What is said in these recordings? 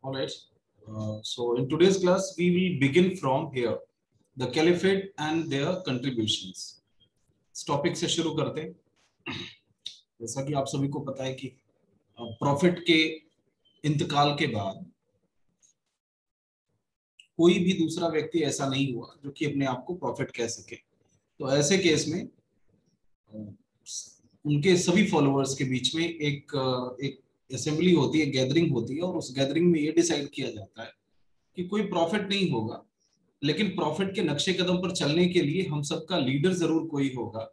All right. So in today's class, we will begin from here, the caliphate and their contributions. इस topic से शुरू करते हैं। जैसा कि आप सभी को पता है कि प्रॉफिट के इंतकाल के बाद कोई भी दूसरा व्यक्ति ऐसा नहीं हुआ जो कि अपने आप को प्रॉफिट कह सके। तो ऐसे केस में उनके सभी फॉलोअर्स के बीच में एक असेंबली होती है, गैदरिंग होती है, और उस गैदरिंग में ये डिसाइड किया जाता है कि कोई प्रॉफिट नहीं होगा, लेकिन प्रॉफिट के नक्शे कदम पर चलने के लिए हम सबका लीडर जरूर कोई होगा।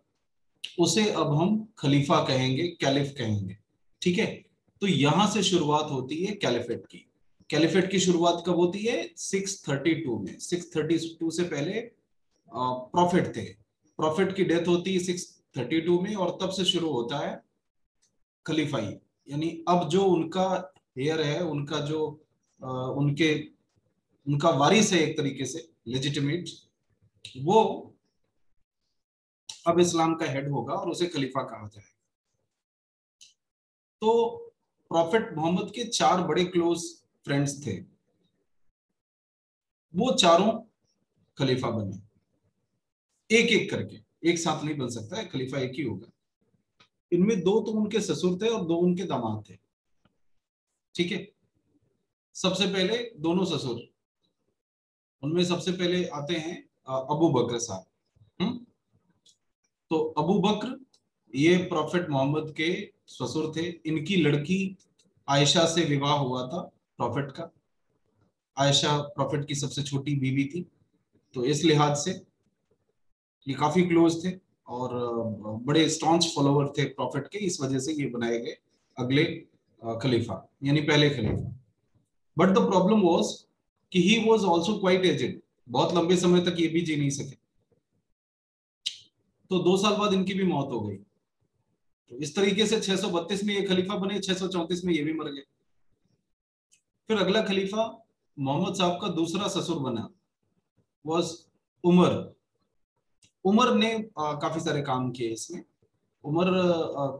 उसे अब हम खलीफा कहेंगे, कैलिफ कहेंगे। ठीक है, तो यहां से शुरुआत होती है कैलिफेट की। कैलिफेट की शुरुआत कब होती है? 632 में। 632 से पहले प्रॉफिट थे। प्रॉफिट की डेथ होती है 632 में, और तब से शुरू होता है खलीफाई। यानी अब जो उनका हेयर है, उनका जो उनका वारिस है एक तरीके से लेजिटिमेट, वो अब इस्लाम का हेड होगा और उसे खलीफा कहा जाएगा। तो प्रॉफिट मोहम्मद के 4 बड़े क्लोज फ्रेंड्स थे, वो चारों खलीफा बने। एक एक करके, एक साथ नहीं बन सकता है, खलीफा एक ही होगा। इनमें 2 तो उनके ससुर थे और 2 उनके दामाद थे। ठीक है, सबसे पहले दोनों ससुर, उनमें सबसे पहले आते हैं अबू बकर साहब। तो अबू बकर ये प्रॉफिट मोहम्मद के ससुर थे। इनकी लड़की आयशा से विवाह हुआ था प्रॉफिट का। आयशा प्रॉफिट की सबसे छोटी बीवी थी, तो इस लिहाज से ये काफी क्लोज थे और बड़े स्टॉन्च फॉलोवर थे प्रॉफिट के। इस वजह से ये बनाए गए अगले खलीफा, यानी पहले खलीफा। बट द प्रॉब्लम वाज कि he was also quite aged. बहुत लंबे समय तक ये भी जी नहीं सके, तो 2 साल बाद इनकी भी मौत हो गई। तो इस तरीके से 632 में ये खलीफा बने, 634 में ये भी मर गए। फिर अगला खलीफा मोहम्मद साहब का दूसरा ससुर बना, वाज उमर। उमर ने काफी सारे काम किए इसमें। उमर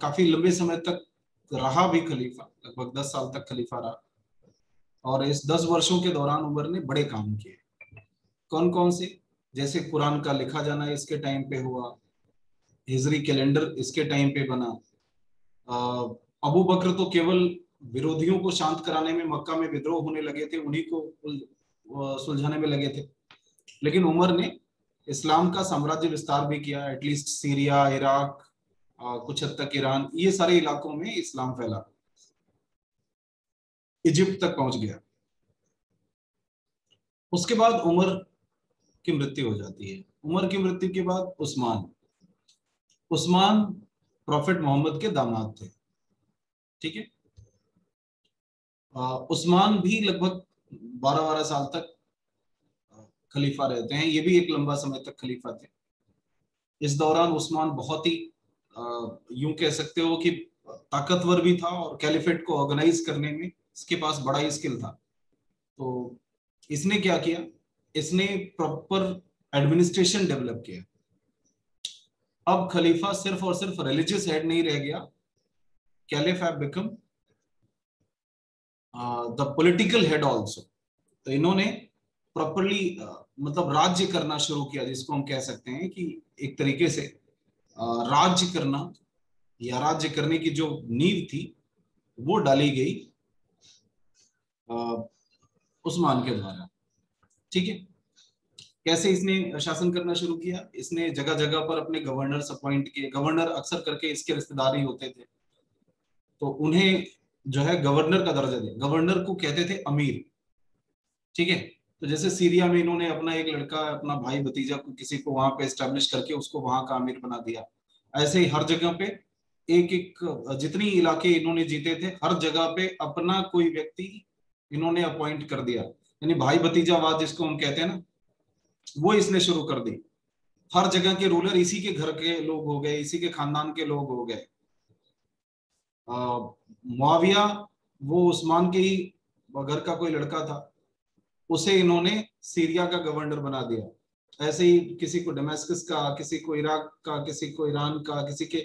काफी लंबे समय तक रहा भी खलीफा, लगभग 10 साल तक खलीफा रहा, और इस 10 वर्षों के दौरान उमर ने बड़े काम किए। कौन कौन से? जैसे कुरान का लिखा जाना इसके टाइम पे हुआ, हिजरी कैलेंडर इसके टाइम पे बना। अबू बकर तो केवल विरोधियों को शांत कराने में, मक्का में विद्रोह होने लगे थे, उन्हीं को सुलझाने में लगे थे। लेकिन उमर ने इस्लाम का साम्राज्य विस्तार भी किया, एटलीस्ट सीरिया, इराक, कुछ हद तक ईरान, ये सारे इलाकों में इस्लाम फैला, इजिप्ट तक पहुंच गया। उसके बाद उमर की मृत्यु हो जाती है। उमर की मृत्यु के बाद उस्मान प्रॉफिट मोहम्मद के दामाद थे। ठीक है, उस्मान भी लगभग 12-12 साल तक खलीफा रहते हैं। ये भी एक लंबा समय तक खलीफा थे। इस दौरान उस्मान बहुत ही यूं कह सकते हो कि ताकतवर भी था, और कैलिफेट को ऑर्गेनाइज करने में इसके पास बड़ा ही स्किल था। तो इसने क्या किया? इसने प्रॉपर एडमिनिस्ट्रेशन डेवलप किया। अब खलीफा सिर्फ और सिर्फ रिलीजियस हेड नहीं रह गया, caliph have become the political head also. तो इन्होंने प्रॉपरली मतलब राज्य करना शुरू किया, जिसको हम कह सकते हैं कि एक तरीके से राज्य करना, या राज्य करने की जो नींव थी वो डाली गई उस्मान के द्वारा। ठीक है, कैसे इसने शासन करना शुरू किया? इसने जगह जगह पर अपने गवर्नर्स अपॉइंट किए। गवर्नर अक्सर करके इसके रिश्तेदार ही होते थे, तो उन्हें जो है गवर्नर का दर्जा दिया। गवर्नर को कहते थे अमीर। ठीक है, तो जैसे सीरिया में इन्होंने अपना एक लड़का, अपना भाई भतीजा को, किसी को वहां पे एस्टेब्लिश करके उसको वहां का अमीर बना दिया। ऐसे ही हर जगह पे एक एक, जितनी इलाके इन्होंने जीते थे, हर जगह पे अपना कोई व्यक्ति इन्होंने अपॉइंट कर दिया। यानी भाई भतीजावाद जिसको हम कहते हैं ना, वो इसने शुरू कर दी। हर जगह के रूलर इसी के घर के लोग हो गए, इसी के खानदान के लोग हो गए। मुआविया वो उस्मान के ही घर का कोई लड़का था, उसे इन्होंने सीरिया का गवर्नर बना दिया। ऐसे ही किसी को दमिश्क का, किसी को इराक का, किसी को ईरान का, किसी के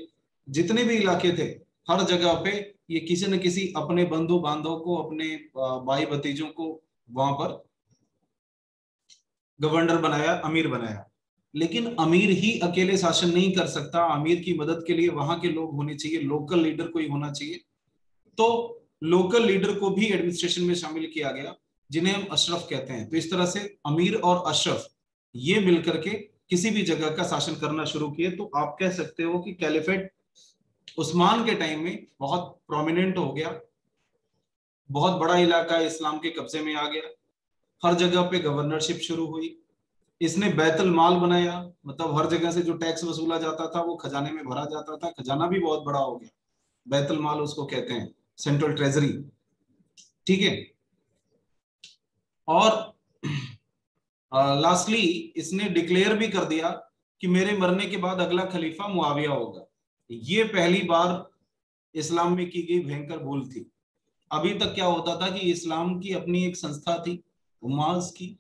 जितने भी इलाके थे, हर जगह पे ये किसी न किसी अपने बंधु बांधव को, अपने भाई भतीजों को वहां पर गवर्नर बनाया, अमीर बनाया। लेकिन अमीर ही अकेले शासन नहीं कर सकता, अमीर की मदद के लिए वहां के लोग होने चाहिए, लोकल लीडर कोई होना चाहिए। तो लोकल लीडर को भी एडमिनिस्ट्रेशन में शामिल किया गया, जिन्हें हम अशरफ कहते हैं। तो इस तरह से अमीर और अशरफ ये मिलकर के किसी भी जगह का शासन करना शुरू किए। तो आप कह सकते हो कि कैलिफेट उस्मान के टाइम में बहुत प्रोमिनेंट हो गया, बहुत बड़ा इलाका इस्लाम के कब्जे में आ गया, हर जगह पे गवर्नरशिप शुरू हुई। इसने बैतुल माल बनाया, मतलब हर जगह से जो टैक्स वसूला जाता था वो खजाने में भरा जाता था, खजाना भी बहुत बड़ा हो गया, बैतुल माल उसको कहते हैं, सेंट्रल ट्रेजरी। ठीक है। और लास्टली इसने डिक्लेयर भी कर दिया कि मेरे मरने के बाद अगला खलीफा मुआविया होगा। ये पहली बार इस्लाम में की गई भयंकर भूल थी। अभी तक क्या होता था कि इस्लाम की अपनी एक संस्था थी, उम्मास की,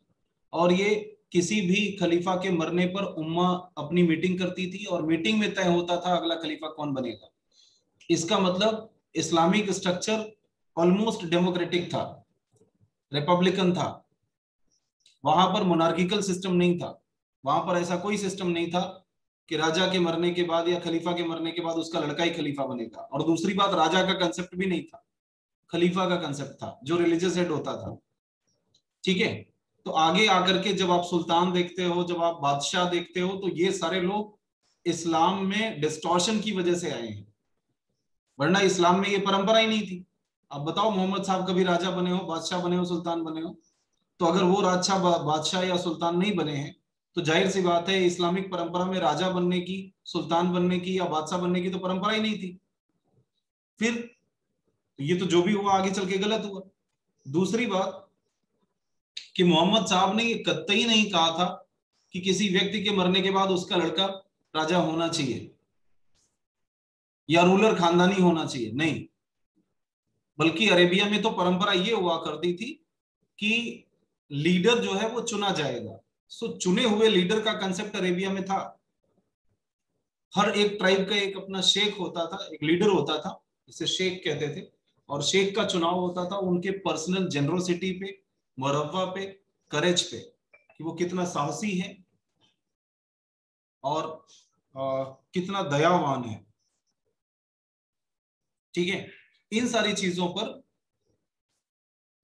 और ये किसी भी खलीफा के मरने पर उम्मा अपनी मीटिंग करती थी और मीटिंग में तय होता था अगला खलीफा कौन बनेगा। इसका मतलब इस्लामिक स्ट्रक्चर ऑलमोस्ट डेमोक्रेटिक था, रिपब्लिकन था। वहां पर मोनार्किकल सिस्टम नहीं था, वहां पर ऐसा कोई सिस्टम नहीं था कि राजा के मरने के बाद या खलीफा के मरने के बाद उसका लड़का ही खलीफा बनेगा। और दूसरी बात, राजा का कंसेप्ट भी नहीं था, खलीफा का कंसेप्ट था जो रिलीजियस हेड होता था। ठीक है। तो आगे आकर के जब आप सुल्तान देखते हो, जब आप बादशाह देखते हो, तो ये सारे लोग इस्लाम में डिस्टॉर्शन की वजह से आए हैं, वरना इस्लाम में ये परंपरा ही नहीं थी। अब बताओ, मोहम्मद साहब कभी राजा बने हो, बादशाह बने हो, सुल्तान बने हो? तो अगर वो बादशाह या सुल्तान नहीं बने हैं, तो जाहिर सी बात है इस्लामिक परंपरा में राजा बनने की, सुल्तान बनने की या बादशाह बनने की तो परंपरा ही नहीं थी। फिर ये तो जो भी हुआ आगे चल के गलत हुआ। दूसरी बात कि मोहम्मद साहब ने ये कतई नहीं कहा था कि किसी व्यक्ति के मरने के बाद उसका लड़का राजा होना चाहिए या रूलर खानदानी होना चाहिए, नहीं। बल्कि अरेबिया में तो परंपरा ये हुआ करती थी कि लीडर जो है वो चुना जाएगा। सो चुने हुए लीडर का कंसेप्ट अरेबिया में था। हर एक ट्राइब का एक अपना शेख होता था, एक लीडर होता था, जिसे शेख कहते थे। और शेख का चुनाव होता था उनके पर्सनल जेनरोसिटी पे, मुरव्वा पे, करेज पे, कि वो कितना साहसी है और कितना दयावान है। ठीक है। इन सारी चीजों पर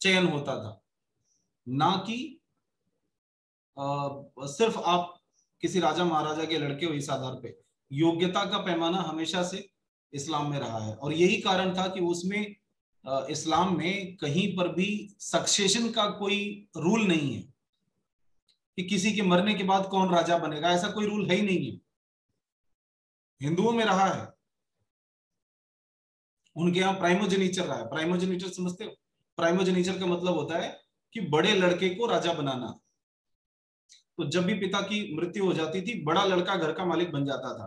चयन होता था, ना कि सिर्फ आप किसी राजा महाराजा के लड़के हो इस आधार पे। योग्यता का पैमाना हमेशा से इस्लाम में रहा है, और यही कारण था कि उसमें इस्लाम में कहीं पर भी सक्सेशन का कोई रूल नहीं है कि किसी के मरने के बाद कौन राजा बनेगा, ऐसा कोई रूल है ही नहीं है। हिंदुओं में रहा है, उनके यहाँ प्राइमोजेनिचर रहा है। प्राइमोजेनिचर समझते हो? प्राइमोजेनिचर का मतलब होता है कि बड़े लड़के को राजा बनाना। तो जब भी पिता की मृत्यु हो जाती थी, बड़ा लड़का घर का मालिक बन जाता था।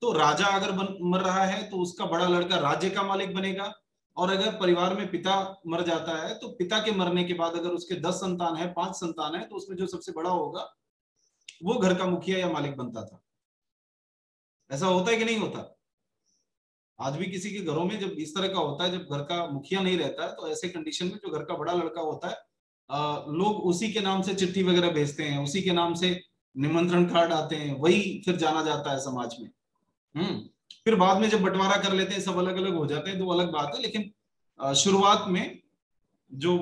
तो राजा अगर मर रहा है तो उसका बड़ा लड़का राज्य का मालिक बनेगा। और अगर परिवार में पिता मर जाता है तो पिता के मरने के बाद अगर उसके 10 संतान है, 5 संतान है, तो उसमें जो सबसे बड़ा होगा वो घर का मुखिया या मालिक बनता था। ऐसा होता है कि नहीं होता? आज भी किसी के घरों में जब इस तरह का होता है, जब घर का मुखिया नहीं रहता है, तो ऐसे कंडीशन में जो घर का बड़ा लड़का होता है, लोग उसी के नाम से चिट्ठी वगैरह भेजते हैं, उसी के नाम से निमंत्रण कार्ड आते हैं, वही फिर जाना जाता है समाज में। फिर बाद में जब बंटवारा कर लेते हैं, सब अलग अलग हो जाते हैं, तो अलग बात है। लेकिन शुरुआत में जो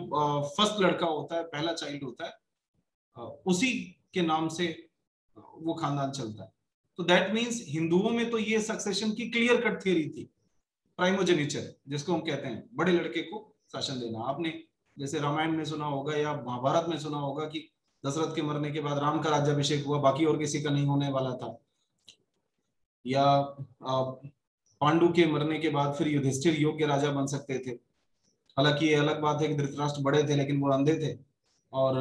फर्स्ट लड़का होता है, पहला चाइल्ड होता है, उसी के नाम से वो खानदान चलता है। तो दैट मीन्स हिंदुओं में तो ये सक्सेशन की क्लियर कट थ्योरी थी, प्राइमोजेनिचर, जिसको हम कहते हैं बड़े लड़के को शासन देना। आपने जैसे रामायण में सुना होगा या महाभारत में सुना होगा कि दशरथ के मरने के बाद राम का राज्याभिषेक हुआ, बाकी और किसी का नहीं होने वाला था। या पांडु के मरने के बाद फिर युधिष्ठिर योग्य राजा बन सकते थे। हालांकि ये अलग बात है कि धृतराष्ट्र बड़े थे लेकिन वो अंधे थे, और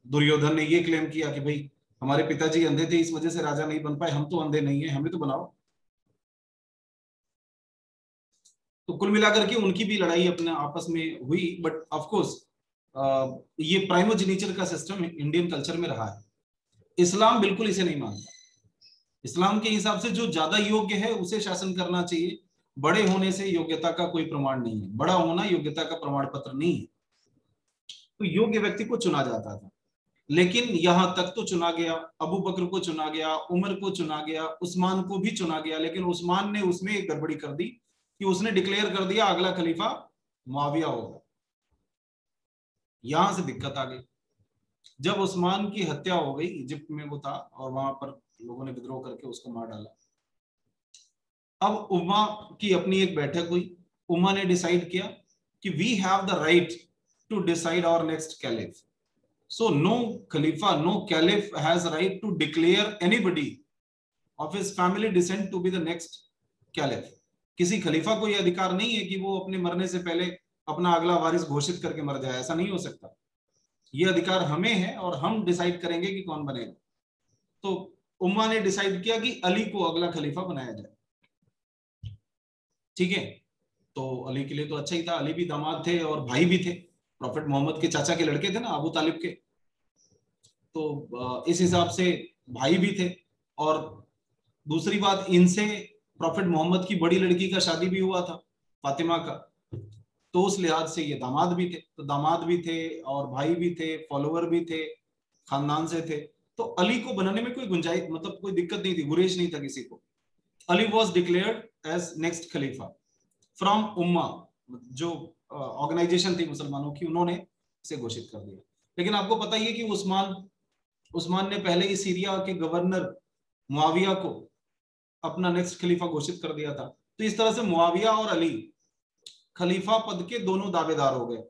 दुर्योधन ने ये क्लेम किया कि भाई हमारे पिताजी अंधे थे, इस वजह से राजा नहीं बन पाए, हम तो अंधे नहीं है, हमें तो बनाओ। तो कुल मिलाकर के उनकी भी लड़ाई अपने आपस में हुई। बट ऑफ कोर्स ये प्राइमोजेनिचर का सिस्टम इंडियन कल्चर में रहा है। इस्लाम बिल्कुल इसे नहीं मानता। इस्लाम के हिसाब से जो ज्यादा योग्य है उसे शासन करना चाहिए, बड़े होने से योग्यता का कोई प्रमाण नहीं है, बड़ा होना योग्यता का प्रमाण पत्र नहीं है। तो योग्य व्यक्ति को चुना जाता था, लेकिन यहां तक तो चुना गया, अबू बकर को चुना गया, उमर को चुना गया, उस्मान को भी चुना गया, लेकिन उस्मान ने उसमें एक गड़बड़ी कर दी कि उसने डिक्लेयर कर दिया अगला खलीफा मुआविया होगा। यहां से दिक्कत आ गई। जब उस्मान की हत्या हो गई, इजिप्ट में वो था और वहां पर लोगों ने विद्रोह करके उसको मार डाला। अब उम्मा की अपनी एक बैठक हुई, उम्मा ने डिसाइड किया कि we have the right to decide our next caliph. So no Khalifa, no Caliph has right to declare anybody of his family descent to be the next Caliph. किसी खलीफा को यह अधिकार नहीं है कि वो अपने मरने से पहले अपना अगला वारिस घोषित करके मर जाए, ऐसा नहीं हो सकता। ये अधिकार हमें है और हम डिसाइड करेंगे कि कौन बनेगा। तो उम्मा ने डिसाइड किया कि अली को अगला खलीफा बनाया जाए। ठीक है, तो अली के लिए तो अच्छा ही था, अली भी दामाद थे और भाई भी थे, प्रॉफेट मोहम्मद के चाचा के लड़के थे ना, अबू तालिब के। तो इस हिसाब से भाई भी थे। और दूसरी बात, इनसे प्रॉफेट मोहम्मद की बड़ी लड़की का शादी भी हुआ था, फातिमा का, तो उस लिहाज से ये दामाद भी थे। तो दामाद भी थे और भाई भी थे, फॉलोवर भी थे, खानदान से थे। तो अली को बनाने में कोई गुंजाइश, मतलब कोई दिक्कत नहीं थी, गुरेज नहीं था किसी को। Ali was declared as next khalifa from ummah, जो ऑर्गेनाइजेशन थी मुसलमानों की, उन्होंने इसे घोषित कर दिया। लेकिन आपको पता ही है कि उस्मान ने पहले ही सीरिया के गवर्नर मुआविया को अपना नेक्स्ट खलीफा घोषित कर दिया था। तो इस तरह से मुआविया और अली खलीफा पद के दोनों दावेदार हो गए,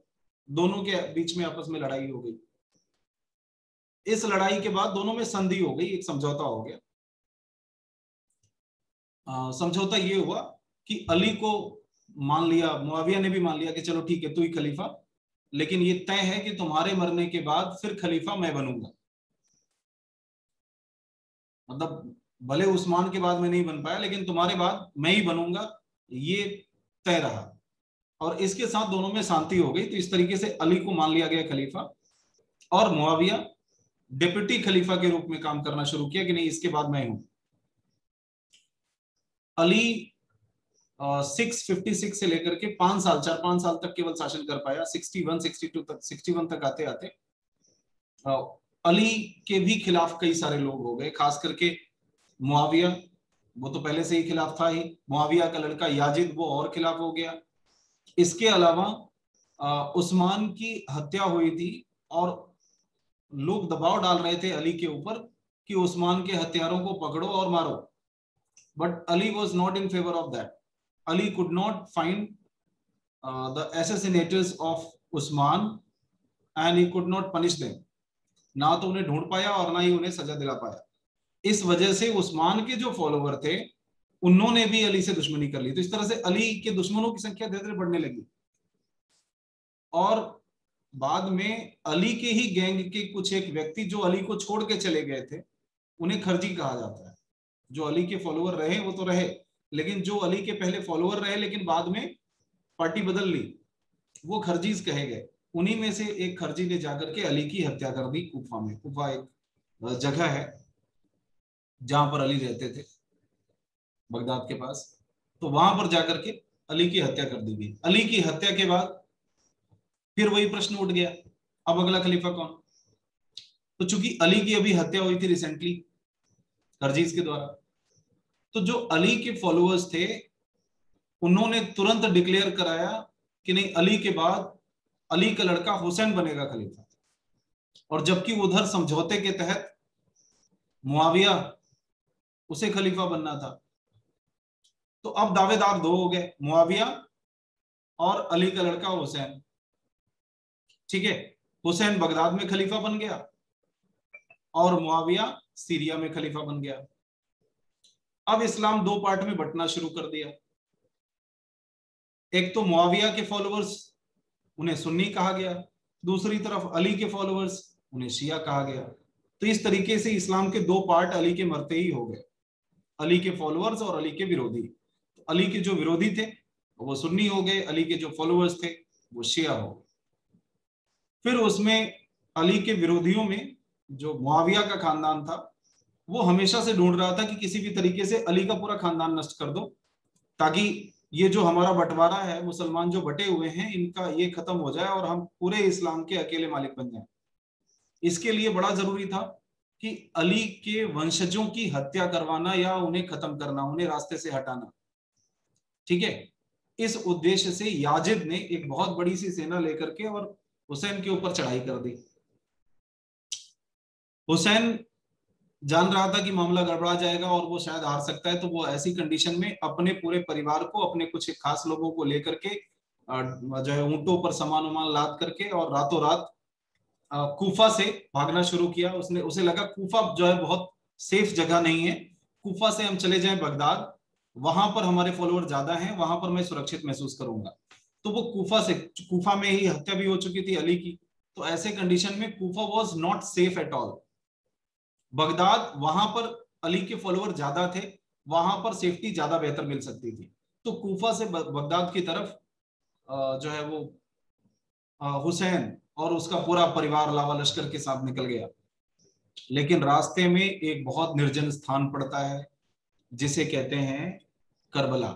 दोनों के बीच में आपस में लड़ाई हो गई। इस लड़ाई के बाद दोनों में संधि हो गई, एक समझौता हो गया। समझौता ये हुआ कि अली को मान लिया, मुआविया ने भी मान लिया कि चलो ठीक है तू ही खलीफा, लेकिन ये तय है कि तुम्हारे मरने के बाद फिर खलीफा मैं बनूंगा। मतलब भले उस्मान के बाद में नहीं बन पाया, लेकिन तुम्हारे बाद मैं ही बनूंगा, ये तय रहा। और इसके साथ दोनों में शांति हो गई। तो इस तरीके से अली को मान लिया गया खलीफा और मुआविया डिप्टी खलीफा के रूप में काम करना शुरू किया कि नहीं इसके बाद मैं हूं। अली 656 से लेकर के 5 साल, 4-5 साल तक केवल शासन कर पाया। 61, 62 तक, 61 तक आते आते अली के भी खिलाफ कई सारे लोग हो गए, खास करके मुआविया, वो तो पहले से ही खिलाफ था ही। मुआविया का लड़का याजिद, वो और खिलाफ हो गया। इसके अलावा उस्मान की हत्या हुई थी और लोग दबाव डाल रहे थे अली के ऊपर कि उस्मान के हत्यारों को पकड़ो और मारो, but Ali was not in favour of that. Ali could not find the assassinators of Usman and he could not punish them. ना तो उन्हें ढूंढ पाया और ना ही उन्हें सजा दिला पाया। इस वजह से उस्मान के जो फॉलोवर थे उन्होंने भी अली से दुश्मनी कर ली। तो इस तरह से अली के दुश्मनों की संख्या धीरे धीरे बढ़ने लगी। और बाद में अली के ही गैंग के कुछ एक व्यक्ति जो अली को छोड़ के चले गए थे, उन्हें खर्जी कहा जाता है। जो अली के फॉलोवर रहे वो तो रहे, लेकिन जो अली के पहले फॉलोवर रहे लेकिन बाद में पार्टी बदल ली, वो खर्जीज कहे गए। उन्हीं में से एक खर्जी ने जाकर के अली की हत्या कर दी कूफा में। कूफा एक जगह है जहां पर अली रहते थे, बगदाद के पास। तो वहां पर जाकर के अली की हत्या कर दी गई। अली की हत्या के बाद फिर वही प्रश्न उठ गया, अब अगला खलीफा कौन? तो चूंकि अली की अभी हत्या हुई थी रिसेंटली खरजीज के द्वारा, तो जो अली के फॉलोअर्स थे उन्होंने तुरंत डिक्लेयर कराया कि नहीं, अली के बाद अली का लड़का हुसैन बनेगा खलीफा। और जबकि उधर समझौते के तहत मुआविया उसे खलीफा बनना था। तो अब दावेदार दो हो गए, मुआविया और अली का लड़का हुसैन। ठीक है, हुसैन बगदाद में खलीफा बन गया और मुआविया सीरिया में खलीफा बन गया। अब इस्लाम दो पार्ट में बंटना शुरू कर दिया। एक तो मुआविया के फॉलोअर्स, उन्हें सुन्नी कहा गया, दूसरी तरफ अली के फॉलोअर्स, उन्हें शिया कहा गया। तो इस तरीके से इस्लाम के दो पार्ट अली के मरते ही हो गए, अली के फॉलोअर्स और अली के विरोधी। तो अली के जो विरोधी थे वो सुन्नी हो गए, अली के जो फॉलोअर्स थे वो शिया हो गए। फिर उसमें अली के विरोधियों में जो मुआविया का खानदान था वो हमेशा से ढूंढ रहा था कि किसी भी तरीके से अली का पूरा खानदान नष्ट कर दो, ताकि ये जो हमारा बंटवारा है, मुसलमान जो बटे हुए हैं, इनका ये खत्म हो जाए और हम पूरे इस्लाम के अकेले मालिक बन जाएं। इसके लिए बड़ा जरूरी था कि अली के वंशजों की हत्या करवाना या उन्हें खत्म करना, उन्हें रास्ते से हटाना। ठीक है, इस उद्देश्य से याजिद ने एक बहुत बड़ी सी सेना लेकर के और हुसैन के ऊपर चढ़ाई कर दी। हुसैन जान रहा था कि मामला गड़बड़ा जाएगा और वो शायद हार सकता है, तो वो ऐसी कंडीशन में अपने पूरे परिवार को, अपने कुछ खास लोगों को लेकर के जो है ऊंटों पर सामान उमान लाद करके और रातों रात कूफा से भागना शुरू किया। उसने उसे लगा कूफा जो है बहुत सेफ जगह नहीं है, कूफा से हम चले जाएं बगदाद, वहां पर हमारे फॉलोअर ज्यादा हैं, वहां पर मैं सुरक्षित महसूस करूंगा। तो वो कूफा में ही हत्या भी हो चुकी थी अली की, तो ऐसे कंडीशन में Kufa was not safe at all. Baghdad, वहां पर अली के फॉलोअर ज्यादा थे, वहां पर सेफ्टी ज्यादा बेहतर मिल सकती थी। तो कूफा से बगदाद की तरफ जो है वो हुसैन और उसका पूरा परिवार लावा लश्कर के साथ निकल गया। लेकिन रास्ते में एक बहुत निर्जन स्थान पड़ता है जिसे कहते हैं करबला।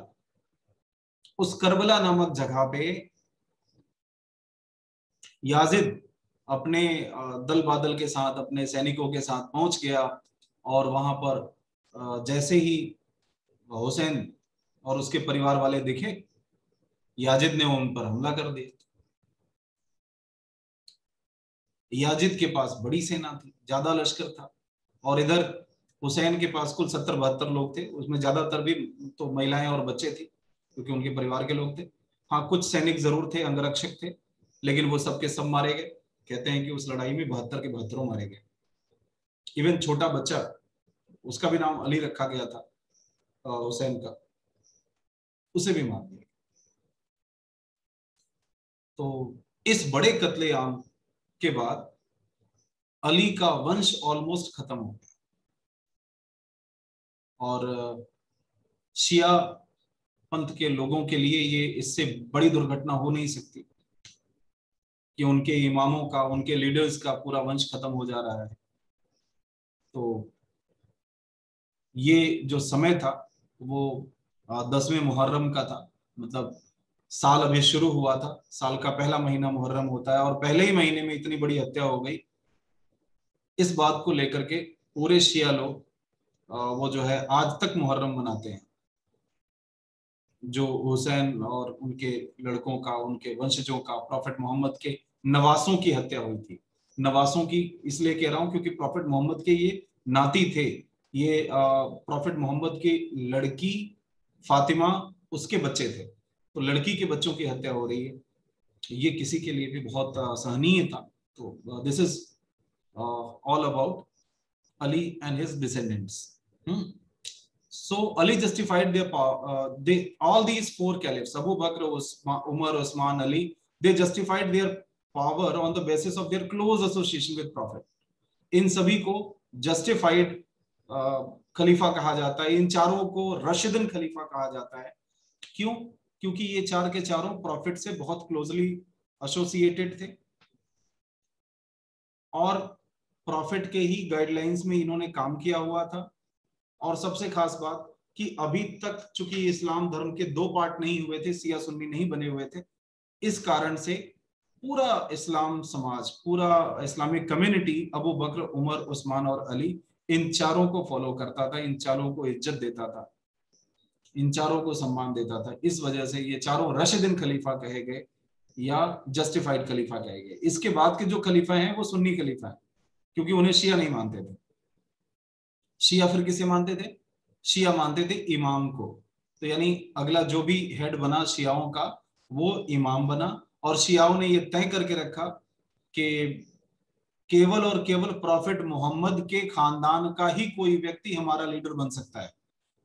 उस करबला नामक जगह पे याजिद अपने दल बादल के साथ, अपने सैनिकों के साथ पहुंच गया और वहां पर जैसे ही हुसैन और उसके परिवार वाले दिखे, याजिद ने उन पर हमला कर दिया। याजिद के पास बड़ी सेना थी, ज्यादा लश्कर था, और इधर हुसैन के पास कुल 70-72 लोग थे, उसमें ज्यादातर भी तो महिलाएं और बच्चे थी क्योंकि उनके परिवार के लोग थे। हाँ, कुछ सैनिक जरूर थे, अंगरक्षक थे, लेकिन वो सबके सब मारे गए। कहते हैं कि उस लड़ाई में 72 के 72 मारे गए। इवन छोटा बच्चा, उसका भी नाम अली रखा गया था हुसैन का, उसे भी मार दिया। तो इस बड़े कत्लेआम के बाद अली का वंश ऑलमोस्ट खत्म हो गया और शिया पंथ के लोगों के लिए ये इससे बड़ी दुर्घटना हो नहीं सकती कि उनके इमामों का, उनके लीडर्स का पूरा वंश खत्म हो जा रहा है। तो ये जो समय था वो 10वें मुहर्रम का था, मतलब साल अभी शुरू हुआ था, साल का पहला महीना मुहर्रम होता है और पहले ही महीने में इतनी बड़ी हत्या हो गई। इस बात को लेकर के पूरे शिया लोग वो जो है आज तक मुहर्रम मनाते हैं। जो हुसैन और उनके लड़कों का, उनके वंशजों का, प्रॉफेट मोहम्मद के नवासों की हत्या हुई थी। नवासों की इसलिए कह रहा हूं क्योंकि प्रॉफेट मोहम्मद के ये नाती थे। ये प्रॉफेट मोहम्मद की लड़की फातिमा, उसके बच्चे थे, तो लड़की के बच्चों की हत्या हो रही है। ये किसी के लिए भी बहुत सहनीय था। तो this is all about Ali and his descendants. So Ali justified their power. All these four caliphs, Abu Bakr, Umar, Usman, Ali, they justified their power on the basis of their close association with Prophet. इन सभी को justified खलीफा कहा जाता है। इन चारों को रशिदन खलीफा कहा जाता है। क्यों? क्योंकि ये चार के चारों प्रॉफिट से बहुत क्लोजली एसोसिएटेड थे और प्रॉफिट के ही गाइडलाइंस में इन्होंने काम किया हुआ था। और सबसे खास बात कि अभी तक चूंकि इस्लाम धर्म के दो पार्ट नहीं हुए थे, सिया सुन्नी नहीं बने हुए थे, इस कारण से पूरा इस्लाम समाज, पूरा इस्लामिक कम्युनिटी अबू बकर, उमर, उस्मान और अली, इन चारों को फॉलो करता था, इन चारों को इज्जत देता था, इन चारों को सम्मान देता था। इस वजह से ये चारों रशिदन खलीफा कहे गए या जस्टिफाइड खलीफा कहे गए। इसके बाद के जो खलीफा हैं वो सुन्नी खलीफा हैं क्योंकि उन्हें शिया नहीं मानते थे। शिया फिर किसे मानते थे? शिया मानते थे इमाम को। तो यानी अगला जो भी हेड बना शियाओं का वो इमाम बना, और शियाओं ने ये तय करके रखा कि केवल और केवल प्रॉफिट मोहम्मद के खानदान का ही कोई व्यक्ति हमारा लीडर बन सकता है।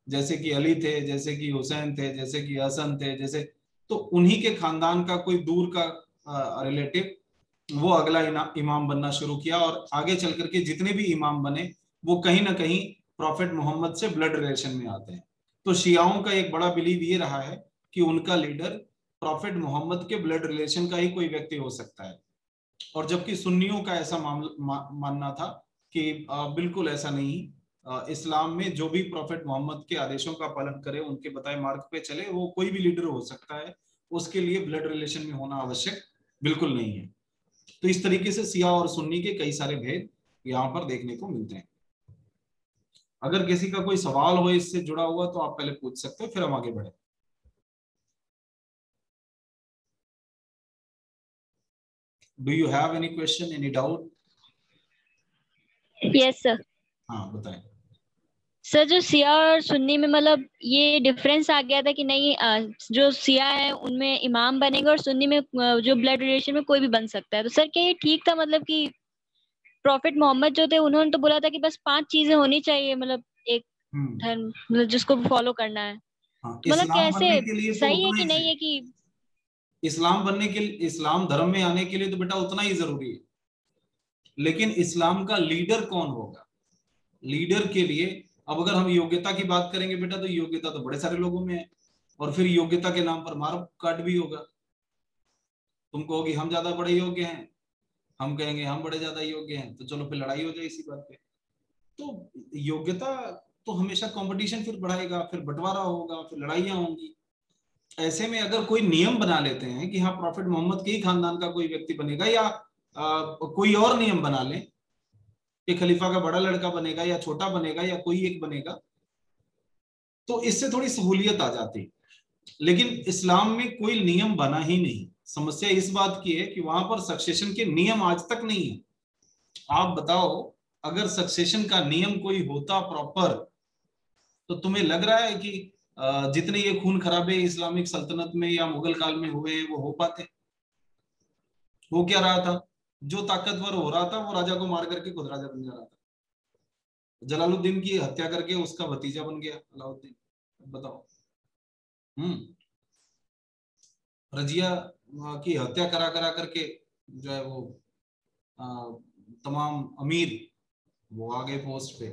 जैसे कि अली थे, जैसे कि हुसैन थे, जैसे कि हसन थे, जैसे तो उन्हीं के खानदान का कोई दूर का रिलेटिव वो अगला इमाम बनना शुरू किया। और आगे चल करके जितने भी इमाम बने वो कहीं ना कहीं प्रॉफिट मोहम्मद से ब्लड रिलेशन में आते हैं। तो शियाओं का एक बड़ा बिलीव ये रहा है कि उनका लीडर प्रॉफिट मोहम्मद के ब्लड रिलेशन का ही कोई व्यक्ति हो सकता है। और जबकि सुन्नियों का ऐसा मानना था कि बिल्कुल ऐसा नहीं, इस्लाम में जो भी प्रॉफेट मोहम्मद के आदेशों का पालन करे, उनके बताए मार्ग पे चले, वो कोई भी लीडर हो सकता है, उसके लिए ब्लड रिलेशन में होना आवश्यक बिल्कुल नहीं है। तो इस तरीके से शिया और सुन्नी के कई सारे भेद यहाँ पर देखने को मिलते हैं। अगर किसी का कोई सवाल हो इससे जुड़ा हुआ तो आप पहले पूछ सकते हो, फिर हम आगे बढ़े। Do you have any question, any doubt? Yes sir. हाँ बताएं। सर जो सिया और सुन्नी में मतलब ये डिफरेंस आ गया था कि नहीं, जो सिया है उनमें इमाम बनेगा और सुन्नी में जो ब्लड रिलेशन में कोई भी बन सकता है। तो सर क्या ये ठीक था? मतलब कि प्रॉफिट मोहम्मद जो थे उन्होंने तो बोला था कि बस 5 चीजें होनी चाहिए, मतलब एक धर्म मतलब जिसको फॉलो करना है। हाँ, तो मतलब इस्लाम कैसे बनने के लिए तो सही है उतना कि ही नहीं चाहिए। है कि इस्लाम बनने के लिए, इस्लाम धर्म में आने के लिए तो बेटा उतना ही जरूरी है, लेकिन इस्लाम का लीडर कौन होगा, लीडर के लिए अब अगर हम योग्यता की बात करेंगे बेटा, तो योग्यता तो बड़े सारे लोगों में है, और फिर योग्यता के नाम पर मार काट भी होगा। तुम कहोगे हम ज्यादा बड़े योग्य हैं, हम कहेंगे हम बड़े ज्यादा योग्य हैं, तो चलो फिर लड़ाई हो जाए इसी बात पे। तो योग्यता तो हमेशा कंपटीशन फिर बढ़ाएगा, फिर बंटवारा होगा, फिर लड़ाइयां होंगी। ऐसे में अगर कोई नियम बना लेते हैं कि हाँ प्रॉफिट मोहम्मद के ही खानदान का कोई व्यक्ति बनेगा, या कोई और नियम बना ले कि खलीफा का बड़ा लड़का बनेगा या छोटा बनेगा या कोई एक बनेगा, तो इससे थोड़ी सहूलियत आ जाती। लेकिन इस्लाम में कोई नियम बना ही नहीं। समस्या इस बात की है कि वहां पर सक्सेशन के नियम आज तक नहीं है। आप बताओ, अगर सक्सेशन का नियम कोई होता प्रॉपर, तो तुम्हें लग रहा है कि जितने ये खून खराबे इस्लामिक सल्तनत में या मुगल काल में हुए हैं वो हो पाते? हो क्या रहा था? जो ताकतवर हो रहा था वो राजा को मार करके खुद राजा बन जा रहा था। जलालुद्दीन की हत्या करके उसका भतीजा बन गया अलाउद्दीन। बताओ। रजिया की हत्या करा करा करके जो है वो तमाम अमीर वो आ गए पोस्ट पे।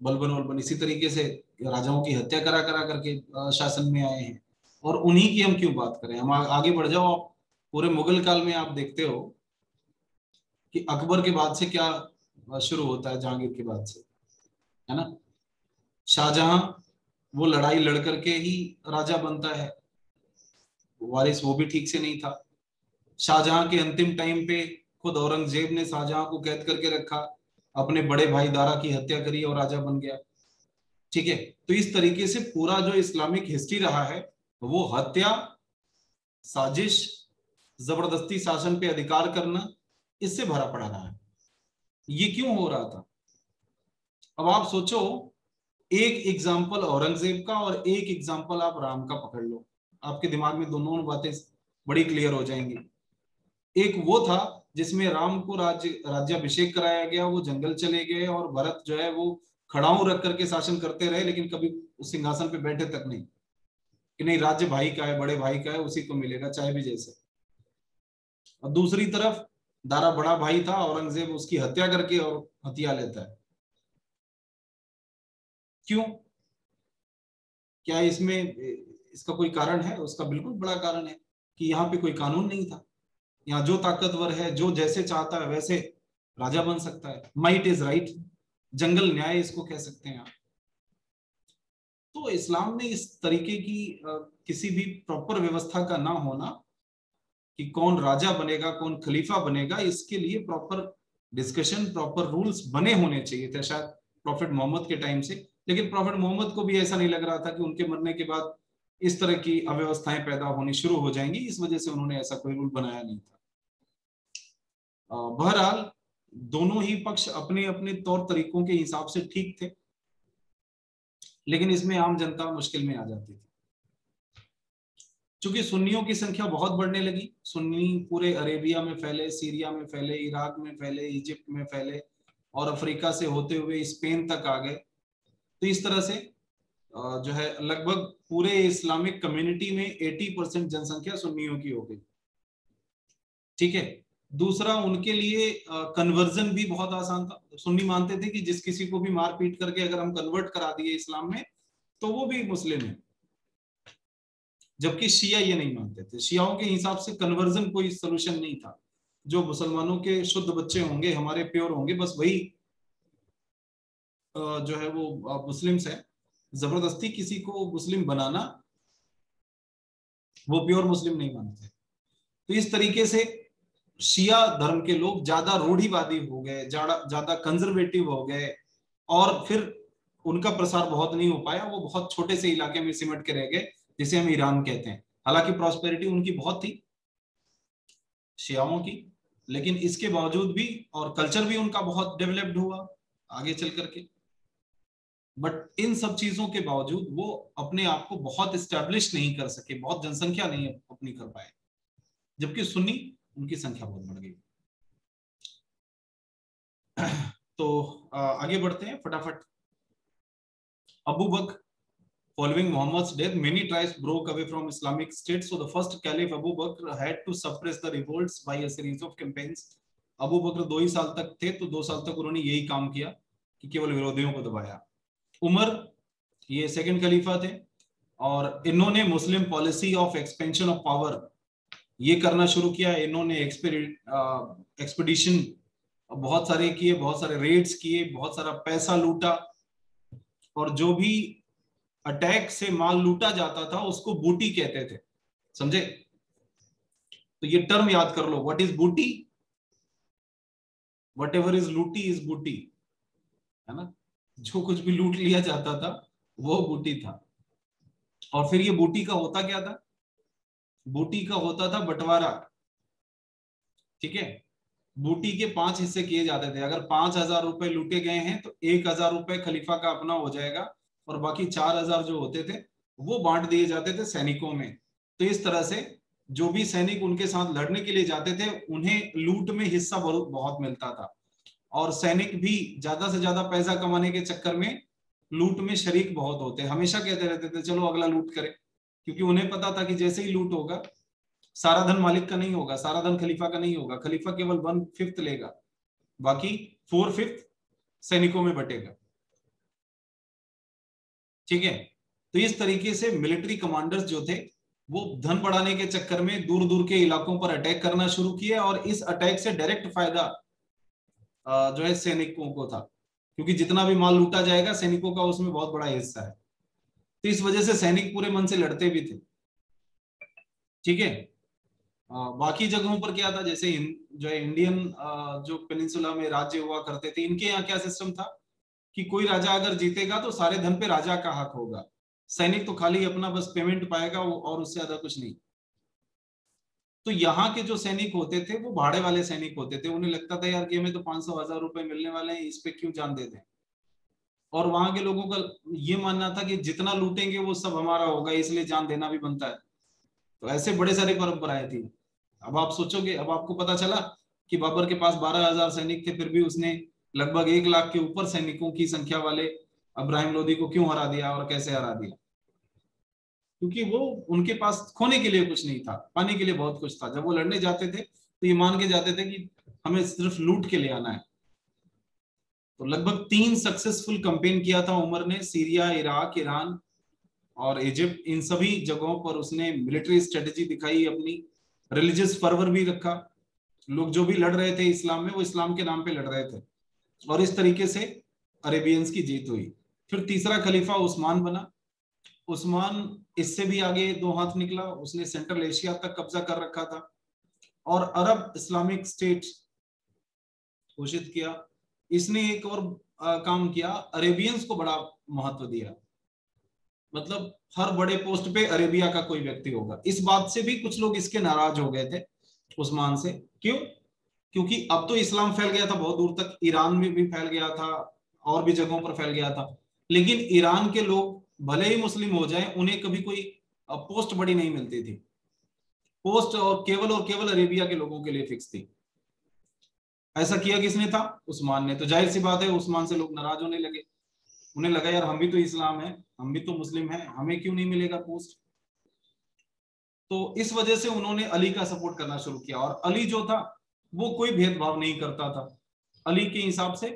बलबन वलबन इसी तरीके से राजाओं की हत्या करा करा करके शासन में आए हैं। और उन्हीं की हम क्यों बात करें, हम आगे बढ़ जाओ। आप पूरे मुगल काल में आप देखते हो कि अकबर के बाद से क्या शुरू होता है, जहांगीर के बाद से, है ना? शाहजहां वो लड़ाई लड़ करके ही राजा बनता है, वारिस वो भी ठीक से नहीं था। शाहजहां के अंतिम टाइम पे खुद औरंगजेब ने शाहजहां को कैद करके रखा, अपने बड़े भाई दारा की हत्या करी और राजा बन गया। ठीक है, तो इस तरीके से पूरा जो इस्लामिक हिस्ट्री रहा है वो हत्या, साजिश, जबरदस्ती शासन पे अधिकार करना, इससे भरा पड़ा रहा है। ये क्यों हो रहा था? अब आप सोचो, एक एग्जाम्पल औरंगजेब का और एक एग्जाम्पल आप राम का पकड़ लो, आपके दिमाग में दोनों बातें बड़ी क्लियर हो जाएंगी। एक वो था जिसमें राम को राज्याभिषेक कराया गया, वो जंगल चले गए और भरत जो है वो खड़ाऊ रख करके शासन करते रहे, लेकिन कभी उस सिंहासन पे बैठे तक नहीं, कि नहीं राज्य भाई का है, बड़े भाई का है, उसी को मिलेगा चाहे भी जैसे। और दूसरी तरफ दारा बड़ा भाई था, औरंगजेब उसकी हत्या करके और हथिया लेता है। क्यों? क्या इसमें इसका कोई कारण है? उसका बिल्कुल बड़ा कारण है कि यहाँ पे कोई कानून नहीं था। यहाँ जो ताकतवर है, जो जैसे चाहता है वैसे राजा बन सकता है। माइट इज राइट, जंगल न्याय इसको कह सकते हैं आप। तो इस्लाम में इस तरीके की किसी भी प्रॉपर व्यवस्था का ना होना कि कौन राजा बनेगा, कौन खलीफा बनेगा, इसके लिए प्रॉपर डिस्कशन, प्रॉपर रूल्स बने होने चाहिए थे शायद प्रॉफिट मोहम्मद के टाइम से। लेकिन प्रॉफिट मोहम्मद को भी ऐसा नहीं लग रहा था कि उनके मरने के बाद इस तरह की अव्यवस्थाएं पैदा होनी शुरू हो जाएंगी, इस वजह से उन्होंने ऐसा कोई रूल बनाया नहीं था। बहरहाल दोनों ही पक्ष अपने अपने तौर तरीकों के हिसाब से ठीक थे, लेकिन इसमें आम जनता मुश्किल में आ जाती थी। चूंकि सुन्नियों की संख्या बहुत बढ़ने लगी, सुन्नी पूरे अरेबिया में फैले, सीरिया में फैले, इराक में फैले, इजिप्ट में फैले और अफ्रीका से होते हुए स्पेन तक आ गए। तो इस तरह से जो है लगभग पूरे इस्लामिक कम्युनिटी में 80% जनसंख्या सुन्नियों की हो गई। ठीक है। दूसरा, उनके लिए कन्वर्जन भी बहुत आसान था। सुन्नी मानते थे कि जिस किसी को भी मार पीट करके अगर हम कन्वर्ट करा दिए इस्लाम में तो वो भी मुस्लिम है, जबकि शिया ये नहीं मानते थे। शियाओं के हिसाब से कन्वर्जन कोई सोल्यूशन नहीं था। जो मुसलमानों के शुद्ध बच्चे होंगे, हमारे प्योर होंगे, बस वही जो है वो मुस्लिम्स है, जबरदस्ती किसी को मुस्लिम बनाना वो प्योर मुस्लिम नहीं मानते। तो इस तरीके से शिया धर्म के लोग ज्यादा रूढ़िवादी हो गए, ज्यादा कंजर्वेटिव हो गए, और फिर उनका प्रसार बहुत नहीं हो पाया, वो बहुत छोटे से इलाके में सिमट के रह गए जिसे हम ईरान कहते हैं। हालांकि प्रॉस्पेरिटी उनकी बहुत थी शियाओं की, लेकिन इसके बावजूद भी, और कल्चर भी उनका बहुत डेवलप्ड हुआ आगे चल करके, बट इन सब चीजों के बावजूद वो अपने आप को बहुत स्टैब्लिश नहीं कर सके, बहुत जनसंख्या नहीं अपनी कर पाए, जबकि सुन्नी उनकी संख्या बहुत बढ़ गई। तो आगे बढ़ते हैं फटाफट। अबू बकर, following Muhammad's death, many tribes broke away from Islamic State. So the first Caliph Abu Bakr had to suppress the revolts by a series of campaigns. Abu बकर 2 ही साल तक थे, तो 2 साल तक उन्होंने यही काम किया कि केवल विरोधियों को दबाया। उमर, ये सेकंड खलीफा थे, और इन्होंने Muslim policy of expansion of power ये करना शुरू किया। इन्होंने एक्सपीडिशन बहुत सारे किए, बहुत सारे रेड्स किए, बहुत सारा पैसा लूटा, और जो भी अटैक से माल लूटा जाता था उसको बूटी कहते थे, समझे? तो ये टर्म याद कर लो, व्हाट इज बूटी? वट एवर इज लूटी इज बूटी, है ना? जो कुछ भी लूट लिया जाता था वो बूटी था। और फिर ये बूटी का होता क्या था? बूटी का होता था बंटवारा, ठीक है? बूटी के 5 हिस्से किए जाते थे। अगर 5,000 रुपए लूटे गए हैं तो 1,000 रुपए खलीफा का अपना हो जाएगा, और बाकी 4,000 जो होते थे वो बांट दिए जाते थे सैनिकों में। तो इस तरह से जो भी सैनिक उनके साथ लड़ने के लिए जाते थे उन्हें लूट में हिस्सा बहुत मिलता था, और सैनिक भी ज्यादा से ज्यादा पैसा कमाने के चक्कर में लूट में शरीक बहुत होते, हमेशा कहते रहते थे चलो अगला लूट करे, क्योंकि उन्हें पता था कि जैसे ही लूट होगा सारा धन मालिक का नहीं होगा, सारा धन खलीफा का नहीं होगा, खलीफा केवल 1/5 लेगा, बाकी 4/5 सैनिकों में बटेगा, ठीक है? तो इस तरीके से मिलिट्री कमांडर्स जो थे वो धन बढ़ाने के चक्कर में दूर दूर के इलाकों पर अटैक करना शुरू किए, और इस अटैक से डायरेक्ट फायदा जो है सैनिकों को था, क्योंकि जितना भी माल लूटा जाएगा सैनिकों का उसमें बहुत बड़ा हिस्सा है। तो इस वजह से सैनिक पूरे मन से लड़ते भी थे, ठीक है? बाकी जगहों पर क्या था, जैसे जो है इंडियन जो पेनिनसुला में राज्य हुआ करते थे, इनके यहाँ क्या सिस्टम था कि कोई राजा अगर जीतेगा तो सारे धन पे राजा का हक होगा, सैनिक तो खाली अपना बस पेमेंट पाएगा और उससे ज्यादा कुछ नहीं। तो यहाँ के जो सैनिक होते थे वो भाड़े वाले सैनिक होते थे, उन्हें लगता था यार कि हमें तो 500,000 रुपए मिलने वाले हैं, इस पे क्यों जान देते हैं। और वहां के लोगों का ये मानना था कि जितना लूटेंगे वो सब हमारा होगा, इसलिए जान देना भी बनता है। तो ऐसे बड़े सारी परंपराएं थी। अब आप सोचोगे, अब आपको पता चला कि बाबर के पास 12,000 सैनिक थे, फिर भी उसने लगभग 1 लाख के ऊपर सैनिकों की संख्या वाले इब्राहिम लोदी को क्यों हरा दिया और कैसे हरा दिया? क्योंकि वो उनके पास खोने के लिए कुछ नहीं था, पाने के लिए बहुत कुछ था। जब वो लड़ने जाते थे तो ये मान के जाते थे कि हमें सिर्फ लूट के ले आना है। तो लगभग 3 सक्सेसफुल कैंपेन किया था उमर ने, सीरिया, इराक, ईरान और इजिप्ट, इन सभी जगहों पर उसने मिलिट्री स्ट्रेटेजी दिखाई, अपनी रिलीजियस फर्वर भी रखा। लोग जो भी लड़ रहे थे इस्लाम में वो इस्लाम के नाम पे लड़ रहे थे, और इस तरीके से अरेबियंस की जीत हुई। फिर तीसरा खलीफा उस्मान बना। उस्मान इससे भी आगे 2 हाथ निकला, उसने सेंट्रल एशिया तक कब्जा कर रखा था और अरब इस्लामिक स्टेट घोषित किया। इसने एक और काम किया, अरेबियंस को बड़ा महत्व दिया, मतलब हर बड़े पोस्ट पे अरेबिया का कोई व्यक्ति होगा। इस बात से भी कुछ लोग इसके नाराज हो गए थे उस्मान से। क्यों? क्योंकि अब तो इस्लाम फैल गया था बहुत दूर तक, ईरान में भी फैल गया था और भी जगहों पर फैल गया था, लेकिन ईरान के लोग भले ही मुस्लिम हो जाएं उन्हें कभी कोई पोस्ट बड़ी नहीं मिलती थी। पोस्ट और केवल अरेबिया के लोगों के लिए फिक्स थी। ऐसा किया किसने था? उस्मान ने। तो जाहिर सी बात है उस्मान से लोग नाराज होने लगे, उन्हें लगा यार हम भी तो इस्लाम है, हम भी तो मुस्लिम हैं, हमें क्यों नहीं मिलेगा पोस्ट। तो इस वजह से उन्होंने अली का सपोर्ट करना शुरू किया, और अली जो था वो कोई भेदभाव नहीं करता था। अली के हिसाब से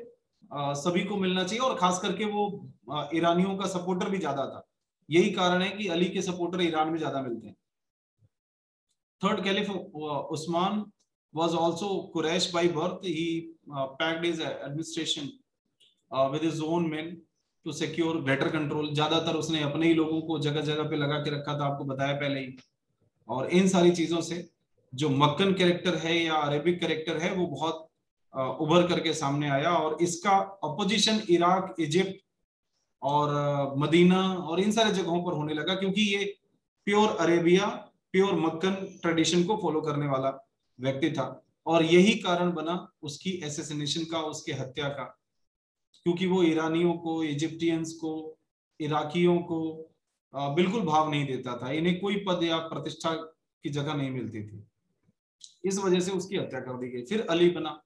सभी को मिलना चाहिए, और खास करके वो ईरानियों का सपोर्टर भी ज्यादा था। यही कारण है कि अली के सपोर्टर ईरान में ज्यादा मिलते हैं। Third caliph Usman was also Quraysh by birth. He packed his administration with his own man to secure greater control. ज्यादातर उसने अपने ही लोगों को जगह जगह पे लगा के रखा था, आपको बताया पहले ही। और इन सारी चीजों से जो मक्कन कैरेक्टर है या अरेबिक कैरेक्टर है वो बहुत उभर करके सामने आया, और इसका अपोजिशन इराक, इजिप्ट और मदीना और इन सारे जगहों पर होने लगा, क्योंकि ये प्योर अरेबिया, प्योर मक्कन ट्रेडिशन को फॉलो करने वाला व्यक्ति था। और यही कारण बना उसकी एसेसिनेशन का, उसके हत्या का, क्योंकि वो ईरानियों को, इजिप्टियंस को, इराकियों को बिल्कुल भाव नहीं देता था। इन्हें कोई पद या प्रतिष्ठा की जगह नहीं मिलती थी, इस वजह से उसकी हत्या कर दी गई। फिर अली बना।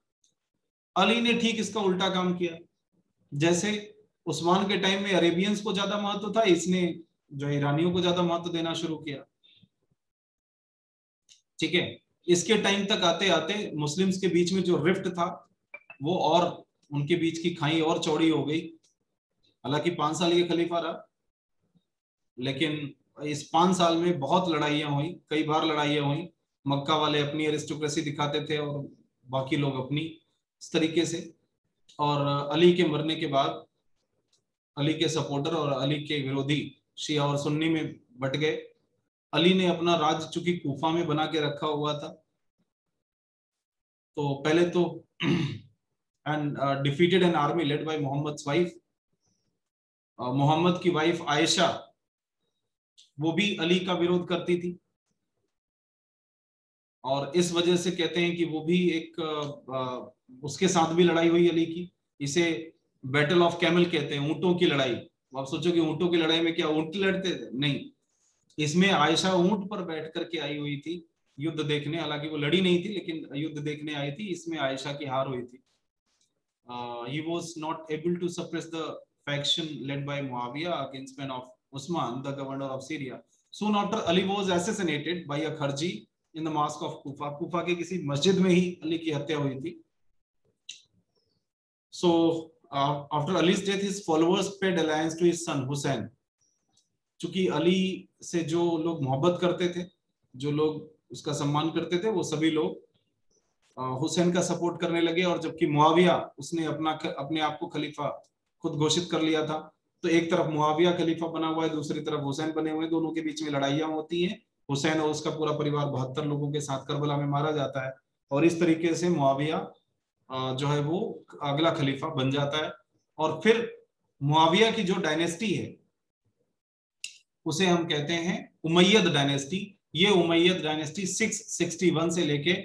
अली ने ठीक इसका उल्टा काम किया। जैसे उस्मान के टाइम में अरेबियंस को ज्यादा महत्व था, इसने जो ईरानियों को ज्यादा महत्व देना शुरू किया। ठीक है, इसके टाइम तक आते आते मुस्लिम्स के बीच में जो रिफ्ट था वो, और उनके बीच की खाई और चौड़ी हो गई। हालांकि 5 साल ये खलीफा रहा, लेकिन इस 5 साल में बहुत लड़ाइयां हुई, कई बार लड़ाइयां हुई। मक्का वाले अपनी एरिस्टोक्रेसी दिखाते थे और बाकी लोग अपनी, इस तरीके से। और अली के मरने के बाद अली के सपोर्टर और अली के विरोधी शिया और सुन्नी में बट गए। अली ने अपना राज चूंकि कूफा में बना के रखा हुआ था, तो पहले तो and defeated an army led by Mohammed's wife. Mohammed की वाइफ आयशा, वो भी अली का विरोध करती थी, और इस वजह से कहते हैं कि वो भी एक उसके साथ भी लड़ाई हुई अली की। इसे बैटल ऑफ कैमल कहते हैं, ऊंटों की लड़ाई। आप सोचो कि ऊंटों की लड़ाई में क्या ऊंट लड़ते थे? नहीं, इसमें आयशा ऊंट पर बैठ करके आई हुई थी युद्ध देखने। हालांकि वो लड़ी नहीं थी, लेकिन युद्ध देखने आई थी। इसमें आयशा की हार हुई थी। he was not able to suppress the faction led by Muawiyah against men of Usman, the governor of Syria. Soon after, Ali was assassinated by a Kharji in the mosque of Kufa. Kufa के किसी मस्जिद में ही अली की हत्या हुई थी। So after Ali's death, his followers paid alliance to his son Hussein. चूंकि अली से जो लोग मोहब्बत करते थे, जो लोग उसका सम्मान करते थे, वो सभी लोग हुसैन का सपोर्ट करने लगे। और जबकि मुआविया, उसने अपने आप को खलीफा खुद घोषित कर लिया था, तो एक तरफ मुआविया खलीफा बना हुआ है, दूसरी तरफ हुसैन बने हुए हैं। दोनों के बीच में लड़ाइयां होती हैं। हुसैन और उसका पूरा परिवार 72 लोगों के साथ करबला में मारा जाता है, और इस तरीके से मुआविया जो है वो अगला खलीफा बन जाता है। और फिर मुआविया की जो डायनेस्टी है उसे हम कहते हैं उमैयद डायनेस्टी। ये उमैयद डायनेस्टी 661 से लेके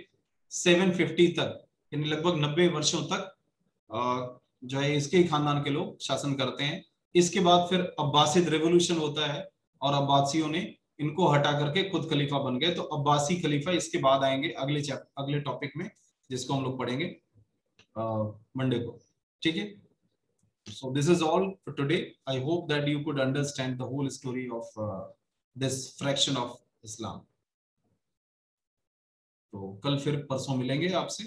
750 तक, यानी लगभग 90 वर्षों तक जो है इसके ही खानदान के लोग शासन करते हैं। इसके बाद फिर अब्बासिद रेवोल्यूशन होता है, और अब्बासियों ने इनको हटा करके खुद खलीफा बन गए। तो अब्बासी खलीफा इसके बाद आएंगे अगले टॉपिक में, जिसको हम लोग पढ़ेंगे मंडे को। ठीक है, so this is all for today. I hope that you could understand the whole story of this fraction of Islam. तो कल फिर परसों मिलेंगे आपसे।